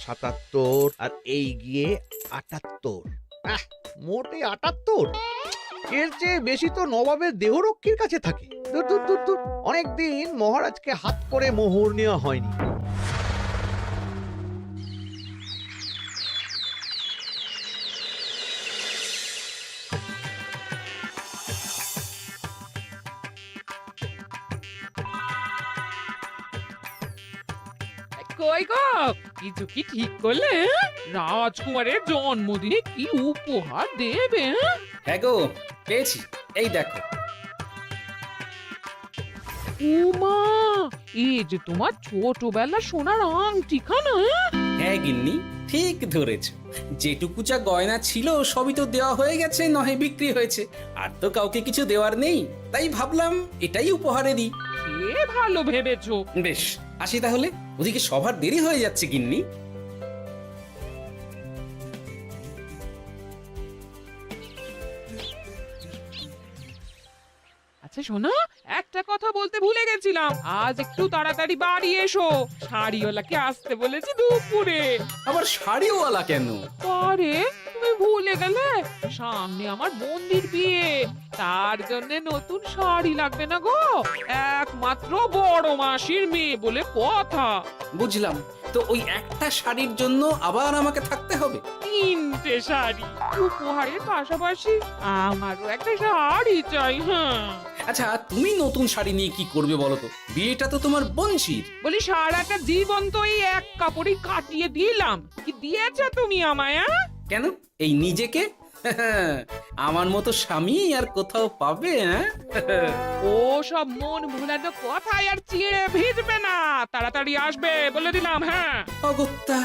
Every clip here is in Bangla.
77 আর এই গিয়ে 78। মোটে 78। এর চেয়ে বেশি তো নবাবের দেহরক্ষীর কাছে থাকে। দূর দূর দূর দূর, অনেকদিন মহারাজকে হাত করে মোহর নেওয়া হয়নি। কই গো, কিছু কি ঠিক করলে? রাজকুমারের জন্মদিনে কি উপহার দেবে? হ্যাঁ গো, পেয়েছি। এই দেখো। উমা, এই যে তোমার ছোটবেলা সোনার আংটিখানা। হ্যাঁ গিন্নি, ঠিক ধরেছ। যেটুকু যা গয়না ছিল সবই তো দেওয়া হয়ে গেছে, নহে বিক্রি হয়েছে। আর তো কাউকে কিছু দেওয়ার নেই, তাই ভাবলাম এটাই উপহারে দিই। সে ভালো ভেবেছো। বেশ, আসি তাহলে। ওদিকে সবার দেরি হয়ে যাচ্ছে গিন্নি। আচ্ছা শোনো, একটা কথা বলতে ভুলে গেছিলাম। আজ একটু তাড়াতাড়ি বাড়ি এসো, শাড়িওয়ালাকে আসতে বলেছি দুপুরে। আবার শাড়িওয়ালা কেন? আরে তুমি ভুলে গেলে, সামনে আমার বোনদির বিয়ে, তার জন্য নতুন শাড়ি লাগবে না গো। একমাত্র বড় মাসির মেয়ে বলে কথা। বুঝলাম। তো ওই একটা শাড়ির জন্য আবার আমাকে থাকতে হবে? 3টে শাড়ি উপহারের পাশাপাশি আমারও একটা শাড়ি চাই। হ্যাঁ আচ্ছা, তুমি নতুন শাড়ি নিয়ে কি করবে বলো তো? বিয়েটা তো তোমার বংশীর। বলি, সারাটা জীবন তো এই এক কাপড়ই কাটিয়ে দিলাম, কি দিয়েছো তুমি আমায়? কেন, এই নিজেকে? আমার মতো স্বামী আর কোথাও পাবে? ও সব মন ভুলানো কথায় আর চিড়ে ভিজবে না, তাড়াতাড়ি আসবে বলে দিলাম। হ্যাঁ অগত্যা।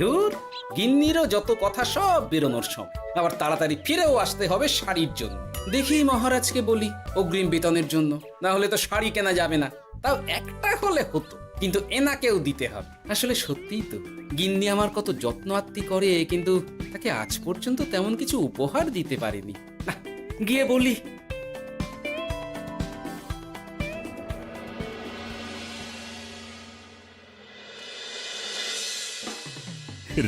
দূর, গিন্নিরও যত কথা সব বেরোনোর সময়। আবার তাড়াতাড়ি ফিরেও আসতে হবে শাড়ির জন্য। দেখি মহারাজকে বলি অগ্রিম বেতনের জন্য, না হলে তো শাড়ি কেনা যাবে না। তাও একটা হলে হতো, কিন্তু এনাকেও দিতে হবে। আসলে সত্যিই তো, গিন্নি আমার কত যত্ন আত্তি করে, কিন্তু তাকে আজ পর্যন্ত তেমন কিছু উপহার দিতে পারেনি। না, গিয়ে বলি।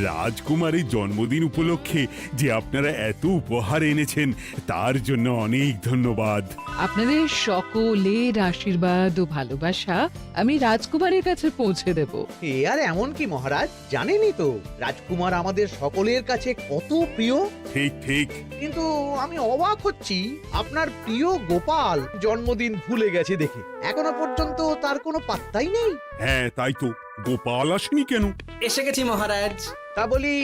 রাজকুমারের জন্মদিন উপলক্ষে যে আপনারা এত উপহার এনেছেন তার জন্য অনেক ধন্যবাদ। আপনাদের সকলের আশীর্বাদ ও ভালোবাসা আমি রাজকুমারের কাছে পৌঁছে দেব। এ আর এমন কি মহারাজ, জানেনই তো রাজকুমার আমাদের সকলের কাছে কত প্রিয়। ঠিক ঠিক। কিন্তু আমি অবাক হচ্ছি, আপনার প্রিয় গোপাল জন্মদিন ভুলে গেছে দেখে। এখনো পর্যন্ত তার কোনো পাত্তাই নেই। হ্যাঁ তাই তো, গোপাল আসেনি কেন? এসে গেছি মহারাজ। তা বলি,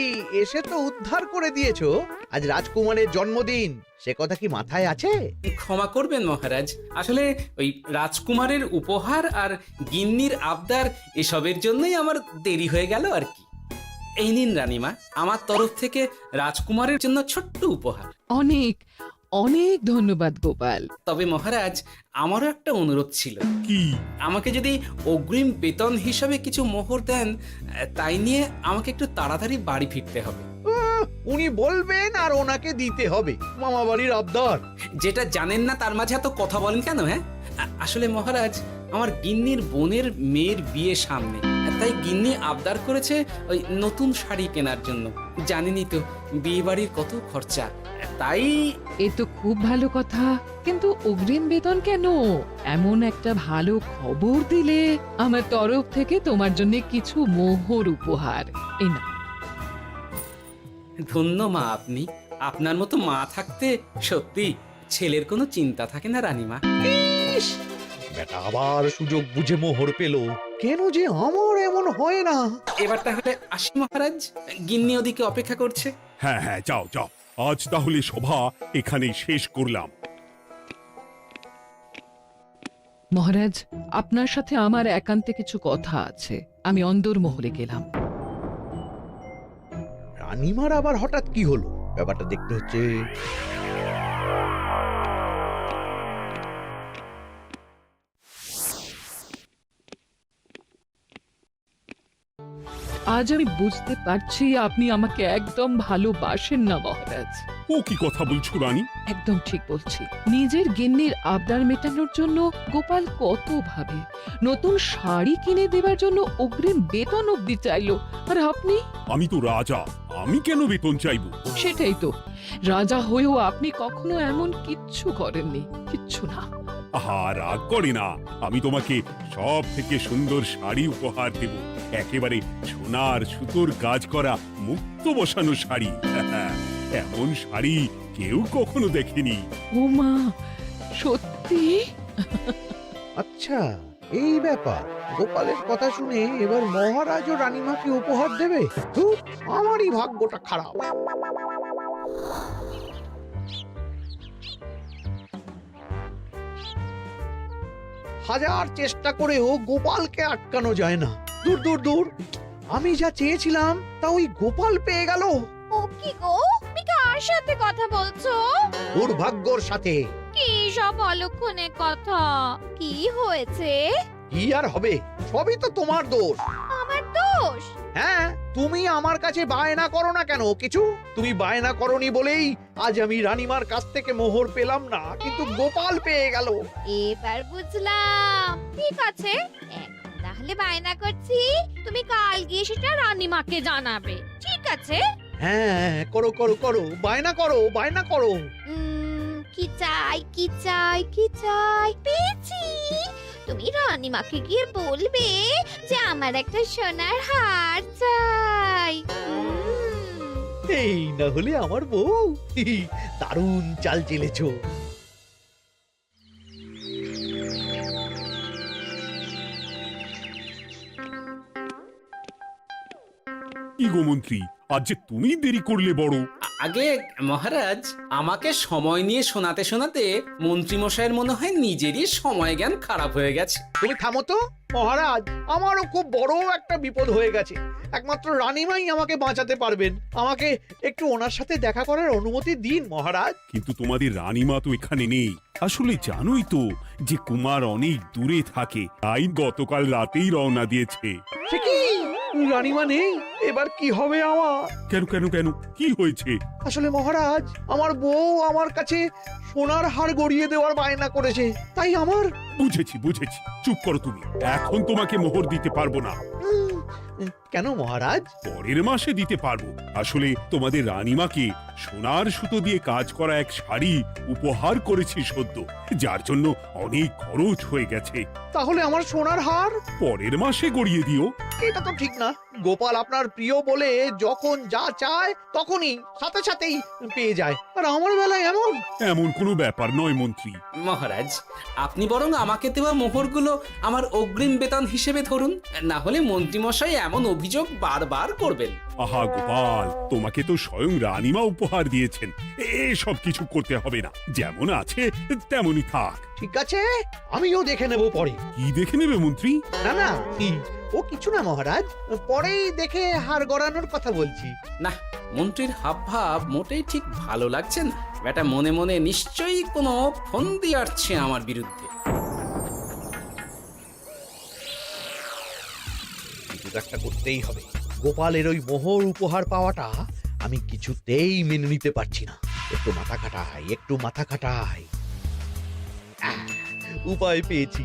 এসে তো উদ্ধার করে দিয়েছো। আজ রাজকুমারের জন্মদিন, সে কথা কি মাথায় আছে? ক্ষমা করবেন মহারাজ, আসলে ওই রাজকুমারের উপহার আর গিন্নির আবদার এসবের জন্যই আমার দেরি হয়ে গেল আর কি। এই নিন রানীমা, আমার তরফ থেকে রাজকুমারের জন্য ছোট্ট উপহার। অনেক অনেক ধন্যবাদ গোপাল। তবে মহারাজ, আমারও একটা অনুরোধ ছিল। কি? আমাকে যদি অগ্রিম বেতন হিসাবে কিছু মোহর দেন, তাই নিয়ে আমাকে একটু তাড়াতাড়ি বাড়ি ফিরতে হবে। উনি বলবেন আর ওনাকে দিতে হবে, মামা বাড়ির আবদার। যেটা জানেন না তার মাঝে এত কথা বলেন কেন? হ্যাঁ, আসলে মহারাজ, আমার গিন্নির বোনের মেয়ের বিয়ে সামনে, তাই গিন্নি আবদার করেছে ওই নতুন শাড়ি কেনার জন্য। জানেনই তো বিয়ে বাড়ির কত খরচা, তাই। এ তো খুব ভালো কথা, কিন্তু অগ্রিম বেতন কেন? এমন একটা ভালো খবর দিলে আমার তরফ থেকে তোমার জন্য কিছু মোহর উপহার। এই না, ধন্য মা আপনি। আপনার মতো মা থাকতে সত্যি ছেলের কোনো চিন্তা থাকে না রানীমা। ইস, বেটা আবার সুযোগ বুঝে মোহর পেল। কেন যে আমার এমন হয় না। এবার তাহলে আসি মহারাজ, গিন্নি ওদিকে অপেক্ষা করছে। হ্যাঁ হ্যাঁ, যাও যাও। আজ তাহলে সভা এখানেই শেষ করলাম। মহারাজ, আপনার সাথে আমার একান্তে কিছু কথা আছে। আমি অন্দরমহলে গেলাম। রানীমার আবার হঠাৎ কি হলো, ব্যাপারটা দেখতে হচ্ছে। আজ আমি বুঝতে পারছি আপনি আমাকে একদম ভালোবাসেন না মহারাজ। ও কি কথা বলছো রানী? একদম ঠিক বলছি। নিজের গিন্নির আবদার মেটানোর জন্য গোপাল কত ভাবে, নতুন শাড়ি কিনে দেওয়ার জন্য অগ্রিম বেতন অব্দি চাইলো, আর আপনি? আমি তো রাজা, আমি কেন বেতন চাইবো? সেটাই তো, রাজা হয়েও আপনি কখনো এমন কিচ্ছু করেননি, কিচ্ছু না। আহা, রাগ করে না। আমি তোমাকে সব থেকে সুন্দর শাড়ি উপহার দেব, একেবারে সোনার সুতোর কাজ করা মুক্ত বসানো শাড়ি। এমন শাড়ি কেউ কখনো দেখেনি। ও মা, সত্যি? আচ্ছা, এই ব্যাপার। গোপালের কথা শুনে এবার মহারাজ ও রানীমাকে উপহার দেবে? ধুর, আমারই ভাগ্যটা খারাপ। হাজার চেষ্টা করেও গোপালকে আটকানো যায় না। দূর দূর দূর, আমি যা চেয়েছিলাম তা ওই গোপাল পেয়ে গেল। ও কি গো, তুমি কার সাথে কথা বলছো? দুর্ভাগ্যর সাথে। কি সব অলক্ষণে কথা? কি হয়েছে? কি আর হবে, সবই তো তোমার দোষ। আমার দোষ? হ্যাঁ, তুমি আমার কাছে বায়না করো না কেন কিছু? তুমি বায়না করনি বলেই আজ আমি রানীমার কাছ থেকে মোহর পেলাম না, কিন্তু গোপাল পেয়ে গেল। এবার বুঝলাম। ঠিক আছে, এখন তাহলে বায়না করছি, তুমি কাল গিয়ে সেটা রানীমাকে জানাবে, ঠিক আছে? হ্যাঁ, করো করো করো, বায়না করো, বায়না করো। কি চাই, কি চাই, কি চাই? পেয়েছি। তুমি রানীমাকে গিয়ে বলবে যে আমার একটা সোনার হার চাই। এই না হলে আমার বউ। দারুণ চাল চেলেছো। কি গো মন্ত্রী, আজ যে তুমি দেরি করলে বড়। আগে মহারাজ, আমাকে সময় নিয়ে শোনাতে শোনাতে মন্ত্রীমশাইয়ের মনে হয় নিজেরই সময় জ্ঞান খারাপ হয়ে গেছে। তুমি থামো তো মহারাজ, আমারও খুব বড় একটা বিপদ হয়ে গেছে। একমাত্র রানীমাই আমাকে বাঁচাতে পারবেন। আমাকে একটু ওনার সাথে দেখা করার অনুমতি দিন মহারাজ। কিন্তু তোমাদের রানীমা তো এখানে নেই। আসলে জানোই তো যে কুমার অনেক দূরে থাকে, তাই গতকাল রাতেই রওনা দিয়েছে। সে কি, রানীমা নেই? এবার কি হবে আমার? কেন কেন কেন, কি হয়েছে? আসলে মহারাজ, আমার বউ আমার কাছে সোনার হার গড়িয়ে দেওয়ার বায়না করেছে, তাই আমার। বুঝেছি বুঝেছি, চুপ করো তুমি। এখন তোমাকে মোহর দিতে পারবো না। কেন মহারাজ? পরের মাসে দিতে পারবো। আসলে তোমাদের রানীমাকে সোনার সুতো দিয়ে কাজ করা এক শাড়ি উপহার করেছি সদ্য, যার জন্য অনেক খরচ হয়ে গেছে। তাহলে আমার সোনার হার পরের মাসে গড়িয়ে দিও। এটা তো ঠিক না। গোপাল আপনার প্রিয় বলে যখন যা চায় তখনই সাথে সাথেই পেয়ে যায়, আর আমার বেলায় এমন। এমন কোনো ব্যাপার নয় মন্ত্রী। মহারাজ, আপনি বরং আমাকে দেওয়া মোহরগুলো আমার অগ্রিম বেতন হিসেবে ধরুন, না হলে মন্ত্রীমশাই এমন অভিযোগ বারবার করবেন। আহা গোপাল, তোমাকে তো স্বয়ং রানীমা উপহার দিয়েছেন, এসব কিছু করতে হবে না। যেমন আছে তেমনই থাক। ঠিক আছে, আমিও দেখে নেব পরে। কি দেখে নেবে মন্ত্রী? না না, ও কিছু না মহারাজ, পরেই দেখে হার গড়ানোর কথা বলছি। না, মন্ত্রীর হাবভাব মোটেই ঠিক ভালো লাগছে না। বেটা মনে মনে নিশ্চয়ই কোনো ফন্দি আটছে আমার বিরুদ্ধে। কিছু একটা করতেই হবে। গোপালের ওই মোহর উপহার পাওয়াটা আমি কিছুতেই মেনে নিতে পারছি না। একটু মাথা খাটাই, একটু মাথা খাটাই। উপায় পেয়েছি।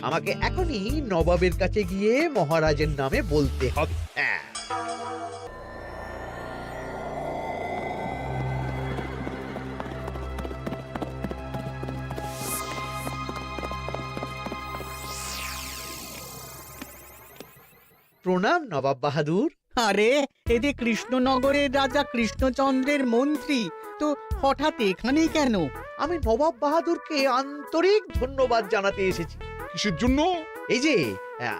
আমাকে এখনই নবাবের কাছে গিয়ে মহারাজের নামে বলতে হবে। প্রণাম নবাব বাহাদুর। আরে এতে কৃষ্ণনগরের রাজা কৃষ্ণচন্দ্রের মন্ত্রী তো হঠাৎ এখানেই কেন? আমি নবাব বাহাদুরকে আন্তরিক ধন্যবাদ জানাতে এসেছি। কিসের জন্য? এই যে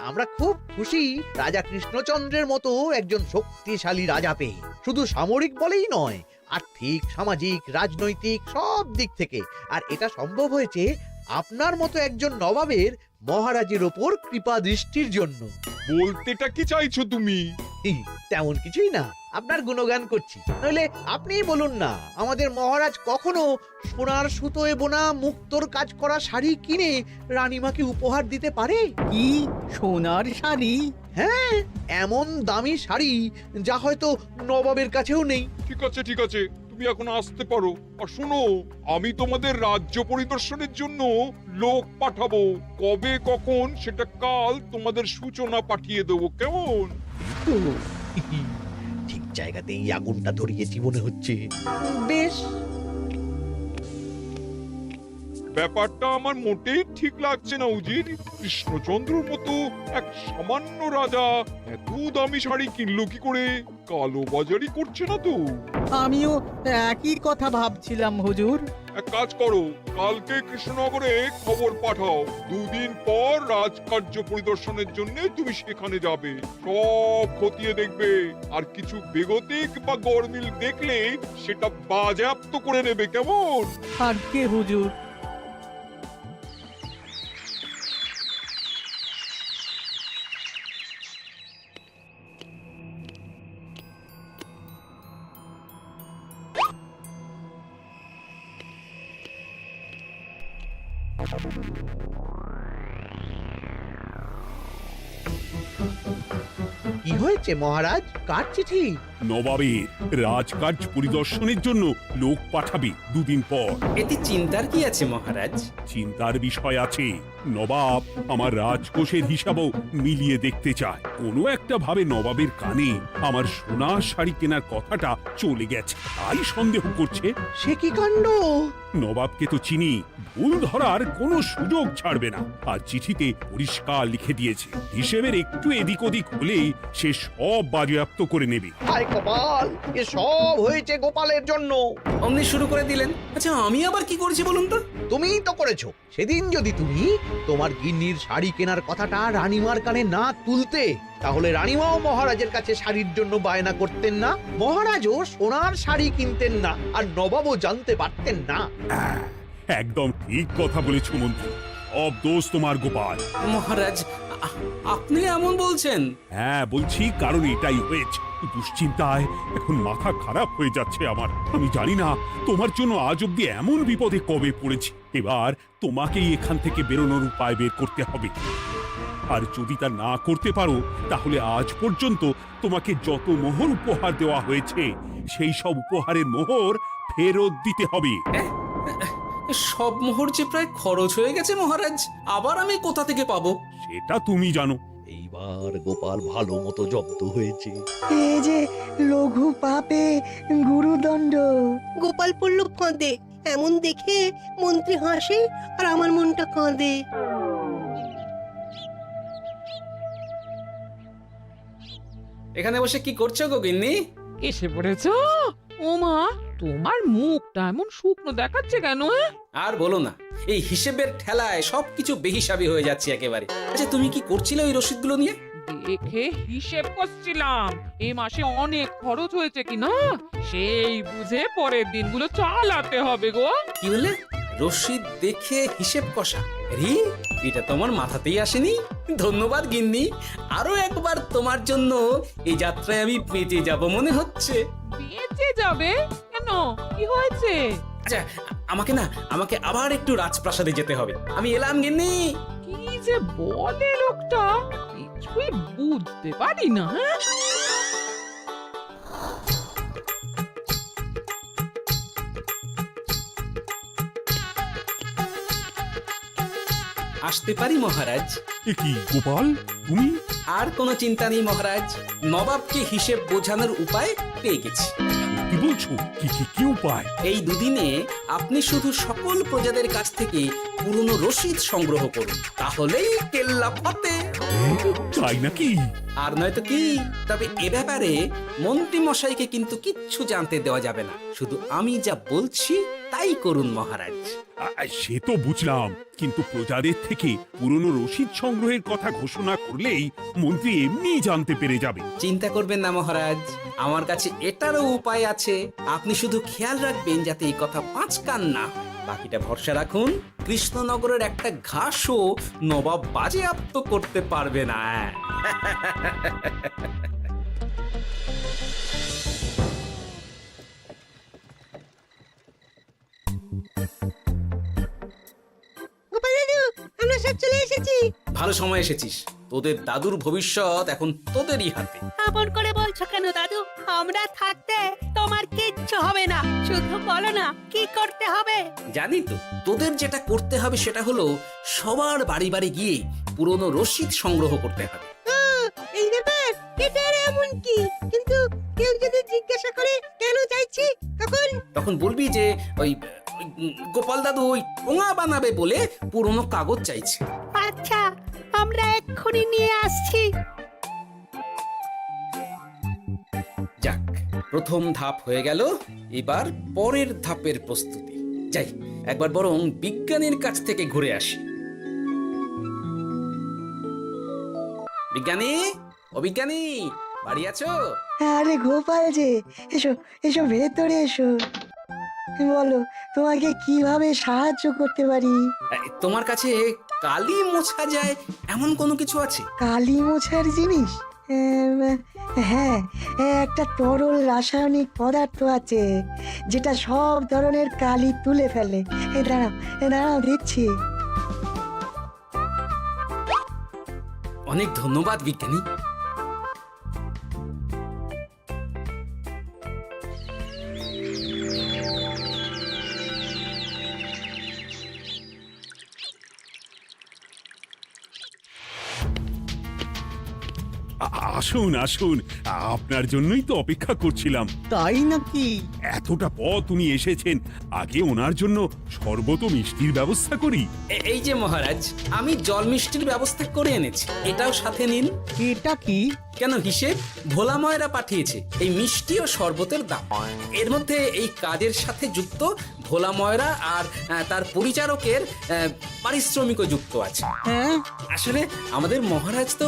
আমরা খুব খুশি রাজা কৃষ্ণচন্দ্রের মতো একজন শক্তিশালী রাজা পেয়ে। শুধু সামরিক বলেই নয়, আর্থিক, সামাজিক, রাজনৈতিক সব দিক থেকে। আর এটা সম্ভব হয়েছে আপনার মতো একজন নবাবের মহারাজের ওপর কৃপা দৃষ্টির জন্য। বলতেটা কি চাইছো তুমি? তেমন কিছুই না, আপনার গুণগান করছি। নইলে আপনিই বলুন না, আমাদের মহারাজ কখনো সোনার সুতোয় বোনা মুক্তোর কাজ করা শাড়ি কিনে রানীমাকে উপহার দিতে পারে? কি সোনার শাড়ি? হ্যাঁ, এমন দামি শাড়ি যা হয়তো নবাবের কাছেও নেই। ঠিক আছে ঠিক আছে, তুমি এখন আসতে পারো। আর শোনো, আমি তোমাদের রাজ্য পরিদর্শনের জন্য লোক পাঠাবো। কবে কখন সেটা কাল তোমাদের সূচনা পাঠিয়ে দেবো, কেমন? তো, ঠিক জায়গাতেই আগুনটা ধরিয়েছি মনে হচ্ছে। বেশ। ব্যাপারটা আমার মোটেই ঠিক লাগছে না উজির। কৃষ্ণচন্দ্রর মতো এক সামান্য রাজা এত দামি শাড়ি কিনলো কি করে? কালো বাজারি করছে না তো? আমিও একই কথা ভাবছিলাম হুজুর। এক কাজ করো, কালকে কৃষ্ণনগরে খবর পাঠাও। 2 দিন পর রাজকার্য পরিদর্শনের জন্য তুমি সেখানে যাবে। সব খতিয়ে দেখবে, আর কিছু বেগতিক বা গরমিল দেখলে সেটা বাজেয়াপ্ত করে নেবে, কেমন? আর কে হুজুর? কি হয়েছে মহারাজ? কার চিঠি? নবাবের রাজকার্য পরিদর্শনের জন্য লোক পাঠাবে 2 দিন পর। এতে চিন্তার কি আছে মহারাজ? চিন্তার বিষয় আছে। নবাব আমার রাজকোষের হিসাবও মিলিয়ে দেখতে চায়। কোনো একটা ভাবে নবাবের কানে আমার সোনার শাড়ি কেনার কথাটা চলে গেছে, তাই সন্দেহ করছে। সে কি কাণ্ড! নবাবকে তো চিনি, ভুল ধরার কোনো সুযোগ ছাড়বে না। আর চিঠিতে পরিষ্কার লিখে দিয়েছে, হিসেবের একটু এদিক ওদিক হলেই সে সব বাজেয়াপ্ত করে নেবে। হায় কপাল, এ সব হয়েছে গোপালের জন্য। অমনি শুরু করে দিলেন। আচ্ছা, আমি আবার কি করেছি বলুন তো? তুমিই তো করেছো। সেদিন যদি তুমি তোমার গিন্নির শাড়ি কেনার কথাটা রানীমার কানে না তুলতে, তাহলে রানীমাও মহারাজের কাছে শাড়ির জন্য বায়না করতেন না, মহারাজও সোনার শাড়ি কিনতেন না, আর নবাবও জানতে পারতেন না। একদম ঠিক কথা বলেছ মন্ত্রী, সব দোষ তোমার গোপাল। মহারাজ, আপনি এমন বলছেন? হ্যাঁ বলছি, কারণ এটাই হয়েছে। দুশ্চিন্তায় এখন মাথা খারাপ হয়ে যাচ্ছে আমার। আমি জানি না তোমার জন্য আজ অব্দি এমন বিপদে কবে পড়েছি। এবার তোমাকেই এখান থেকে বেরোনোর উপায় বের করতে হবে। আর যদি তা না করতে পারো, তাহলে আজ পর্যন্ত তোমাকে যত মোহর উপহার দেওয়া হয়েছে সেই সব উপহারের মোহর ফেরত দিতে হবে। সব মোহর যে প্রায় খরচ হয়ে গেছে মহারাজ, আবার আমি কোথা থেকে পাবো? সেটা তুমি জানো। এইবার গোপাল ভালো মতো জব্দ হয়েছে। এ যে লঘু পাপে গুরুদণ্ড। গোপাল পড়ল ফাঁদে। এমন দেখে মন্ত্রী হাসে আর আমার মনটা কাঁদে। এখানে বসে কি করছো গো গিন্নি? এসে পড়েছ? ওমা, তোমার মুখটা এমন শুকনো দেখাচ্ছে কেন? আর বলো না, এই হিসেবের ঠেলায় সবকিছু বেহিসাবি হয়ে যাচ্ছে একেবারে। আচ্ছা, তুমি কি করছিলে ওই রসিদগুলো নিয়ে? দেখে হিসেব করছিলাম এই মাসে অনেক খরচ হয়েছে কিনা, সেই বুঝে পরের দিনগুলো চালাতে হবে গো। কি বলে? রসিদ দেখে হিসেব কষা? আরে, এটা তোমার মাথাতেই আসেনি। ধন্যবাদ গিন্নি, আরো একবার তোমার জন্য এই যাত্রায় আমি বেঁচে যাব মনে হচ্ছে। বেঁচে যাবে কেন? কি হয়েছে? আচ্ছা, আমাকে আবার একটু রাজপ্রাসাদে যেতে হবে। আমি এলাম গিন্নি। কি যে বলে লোকটা, কিছুই বুঝতে পারি না। আসতে পারি মহারাজ? এ কি গোপাল, তুমি? আর কোনো চিন্তা নেই মহারাজ, নবাবকে হিসেব বোঝানোর উপায় পেয়ে গেছি। কি বলছো? কি উপায়? এই দুদিনে আপনি শুধু সকল প্রজাদের কাছ থেকে পুরনো রসিদ সংগ্রহ করুন, তাহলেই কেল্লা ফতে। তাই নাকি? আর নয়তো কি? তবে এ ব্যাপারে মন্ত্রী মশাইকে কিন্তু কিচ্ছু জানতে দেওয়া যাবে না। শুধু আমি যা বলছি তাই করুন মহারাজ। সে তো বুঝলাম, কিন্তু প্রজাদের থেকে পুরনো রসিদ সংগ্রহের কথা ঘোষণা করলেই মন্ত্রী এমনি জানতে পেরে যাবে। চিন্তা করবেন না মহারাজ, আমার কাছে এটারও উপায় আছে। আপনি শুধু খেয়াল রাখবেন যাতে এই কথা 5 কান না হয়। বাকিটা ভরসা রাখুন, কৃষ্ণনগরের একটা ঘাসও নবাব বাজেয়াপ্ত করতে পারবে না। চলে এসেছি। ভালো সময় এসেছিস, তোদের দাদুর ভবিষ্যৎ এখন তোদেরই হাতে। আপন করে বলছো কেন দাদু? আমরা থাকতে তোমার কিচ্ছু হবে না, শুধু বলো না কি করতে হবে। জানি তো, তোদের যেটা করতে হবে সেটা হলো সবার বাড়ি বাড়ি গিয়ে পুরনো রসিদ সংগ্রহ করতে হবে। এই ব্যাপার, এটা আর এমন কি? কিন্তু কেউ যদি জিজ্ঞাসা করে কেন চাইছি, তখন বলবি যে ওই গোপাল দাদু ওই টোঙা বানাবে বলে পুরনো কাগজ চাইছে। আচ্ছা, আমরা এক্ষুনি নিয়ে আসছি। যাক, প্রথম ধাপ হয়ে গেল, এবার পরের ধাপের প্রস্তুতি। যাই, একবার বরং বিজ্ঞানীর কাছ থেকে ঘুরে আসি। বিজ্ঞানী, ও বিজ্ঞানী, বাড়ি আছো? আরে গোপাল যে, এসো এসো ভেতরে এসো। বলো, তোমাকে কিভাবে সাহায্য করতে পারি? তোমার কাছে কালি মোছা যায় এমন কোনো কিছু আছে? কালি মোছার জিনিস? হ্যাঁ, একটা তরল রাসায়নিক পদার্থ আছে যেটা সব ধরনের কালি তুলে ফেলে। দাঁড়াও দিচ্ছি। অনেক ধন্যবাদ বিজ্ঞানী। আসুন আসুন, আপনার জন্যই তো অপেক্ষা করছিলাম। তাই নাকি? এতটা পথ উনি এসেছেন, আগে ওনার জন্য শরবত ও মিষ্টির ব্যবস্থা করি। এই যে মহারাজ, আমি জল মিষ্টির ব্যবস্থা করে এনেছি, এটাও সাথে নিন। এটা কি? কেন, হিসেব ভোলা ময়রা পাঠিয়েছে এই মিষ্টি ও শরবতের দাম। এর মধ্যে এই কাজের সাথে যুক্ত ভোলা ময়রা আর তার পরিচারকের পারিশ্রমিকও যুক্ত আছে। হ্যাঁ, আসলে আমাদের মহারাজ তো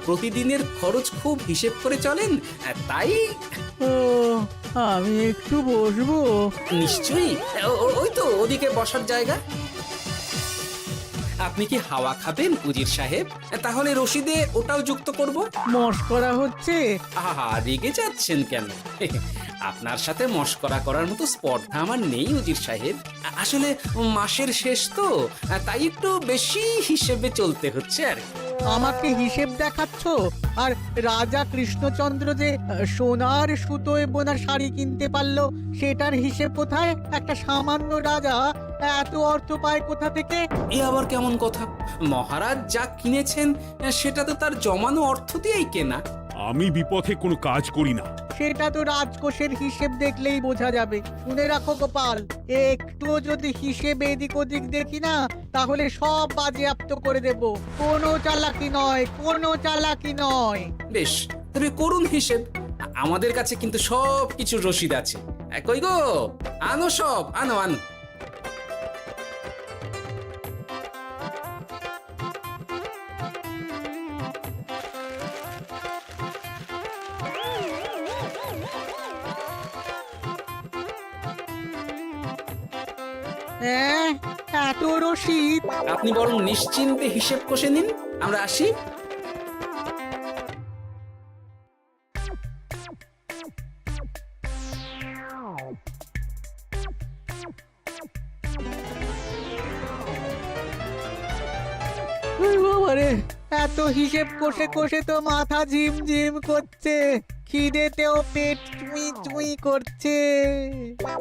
প্রতিদিনের খরচ খুব হিসেব করে চলেন, তাই। ও, আমি একটু বসবো? নিশ্চয়ই, ওই তো ওদিকে বসার জায়গা। আপনি কি হাওয়া খাবেন উজির সাহেব? তাহলে রশিদে ওটাও যুক্ত করব। মশকরা হচ্ছে? আহা, রেগে যাচ্ছেন কেন? আপনার সাথে মশকরা করার মতো স্পর্ধা আমার নেই উজির সাহেব। আসলে মাসের শেষ তো, তাই একটু বেশি হিসেবে চলতে হচ্ছে আর কি। আমাকে হিসেব দেখাচ্ছ? আর রাজা কৃষ্ণচন্দ্র যে সোনার সুতোয় বোনা শাড়ি কিনতে পারলো, সেটার হিসেব কোথায়? একটা সামান্য রাজা এত অর্থ পায় কোথা থেকে? এ আবার কেমন কথা? মহারাজ যা কিনেছেন সেটা তো তার জমানো অর্থ দিয়েই কেনা। আমি বিপথে কোনো কাজ করি না। সেটা তো রাজকোষের হিসেব দেখলেই বোঝা যাবে। শুনে রাখো গোপাল, একটুও যদি হিসেব এদিক ওদিক দেখি না, তাহলে সব বাজেয়াপ্ত করে দেব। কোনো চালাকি নয়, কোনো চালাকি নয়। বেশ, তবে করুন হিসেব। আমাদের কাছে কিন্তু সব কিছু রসিদ আছে। কই গো, আনো সব, আনো আনো। হ্যাঁ, এত রসিদ? আপনি বরং নিশ্চিন্তে হিসেব কষে নিন, আমরা আসি। বাবারে, এত হিসেব কষে কষে তো মাথা ঝিমঝিম করছে, খিদেতেও পেট চুই চুই করছে।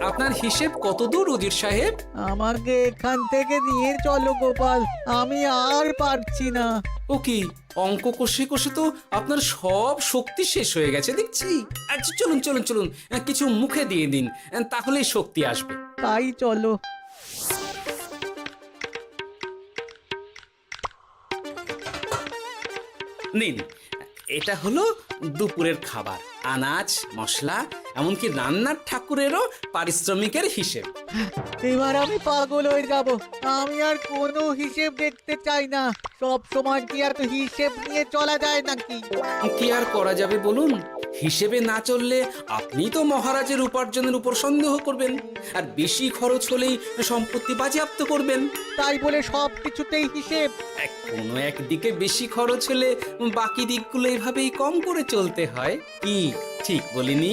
আপনার হিসেব কত দূর উজির সাহেব? আমাকে এখান থেকে নিয়ে চলো গোপাল, আমি আর পারছি না। ও কি, অঙ্ক কষে কষে তো আপনার সব শক্তি শেষ হয়ে গেছে দেখছি। আচ্ছা চলুন চলুন চলুন, কিছু মুখে দিয়ে দিন, তাহলেই শক্তি আসবে। তাই চলো। নিন, এটা হলো দুপুরের খাবার, আনাজ মশলা, এমনকি রান্নার ঠাকুরেরও পারিশ্রমিকের হিসেব। এবার আমি পাগল হয়ে যাব। আমি আর কোনো হিসেব দেখতে চাই না। সব সময় কি আর হিসেব নিয়ে চলা যায় নাকি? কি আর করা যাবে বলুন? হিসেবে না চললে আপনি তো মহারাজের উপার্জনের উপর সন্দেহ করবেন, আর বেশি খরচ হলেই সম্পত্তি বাজেয়াপ্ত করবেন। তাই বলে সব কিছুতেই হিসেব? কোনো একদিকে বেশি খরচ হলে বাকি দিকগুলো এইভাবেই কম করে চলতে হয়। কি ঠিক বলিনি?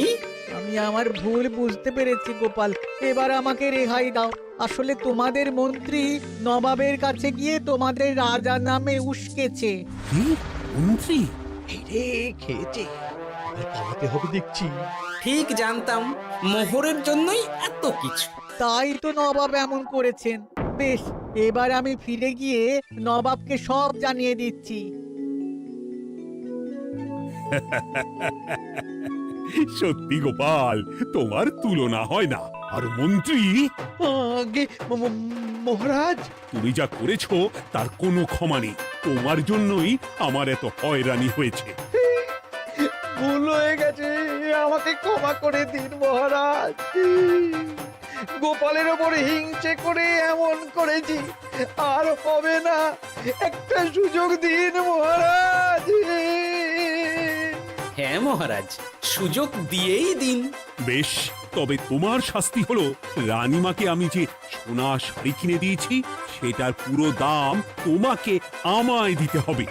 আমি আমার ভুল বুঝতে পেরেছি গোপাল, এবার আমাকে রেহাই দাও। আসলে তোমাদের মন্ত্রী নবাবের কাছে গিয়ে তোমাদের রাজা নামে উস্কেছে। কি মন্ত্রী? এই রে খেয়েছে, এবার পালাতে হবে দেখছি। ঠিক জানতাম মোহরের জন্যই এত কিছু। তাই তো নবাব এমন করেছেন। বেশ, এবার আমি ফিরে গিয়ে নবাবকে সব জানিয়ে দিচ্ছি। সত্যি গোপাল, তোমার তুলনা হয় না। আর মন্ত্রী, আগে মহারাজ, তুমি যা করেছো তার কোনো ক্ষমা নেই। তোমার জন্যই আমার এত হয়রানি হয়েছে। ভুল হয়ে গেছে, আমাকে ক্ষমা করে দিন মহারাজ। গোপালের ওপরে হিংসে করে এমন করেছি, আর হবে না। একটা সুযোগ দিন মহারাজ। হ্যাঁ মহারাজ, সুযোগ দিয়েই দিন। বেশ, তবে তোমার শাস্তি হলো রানীমাকে আমি যে সোনা শাড়ি কিনে দিয়েছি সেটার পুরো দাম তোমাকে আমায় দিতে হবে।